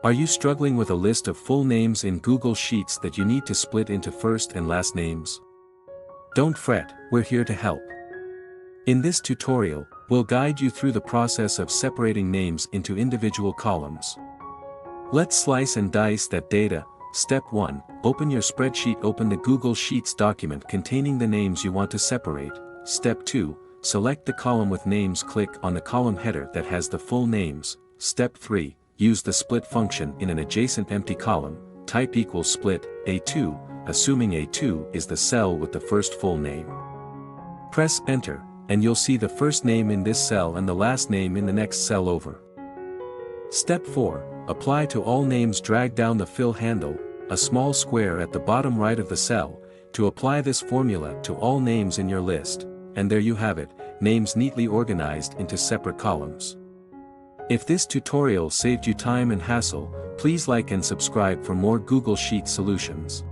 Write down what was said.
Are you struggling with a list of full names in Google Sheets that you need to split into first and last names? Don't fret, we're here to help. In this tutorial, we'll guide you through the process of separating names into individual columns. Let's slice and dice that data. Step 1. Open your spreadsheet. Open the Google Sheets document containing the names you want to separate. Step 2. Select the column with names. Click on the column header that has the full names. Step 3. Use the split function in an adjacent empty column. Type equals split A2, assuming A2 is the cell with the first full name. Press Enter, and you'll see the first name in this cell and the last name in the next cell over. Step 4. Apply to all names. Drag down the fill handle, a small square at the bottom right of the cell, to apply this formula to all names in your list, and there you have it, names neatly organized into separate columns. If this tutorial saved you time and hassle, please like and subscribe for more Google Sheets solutions.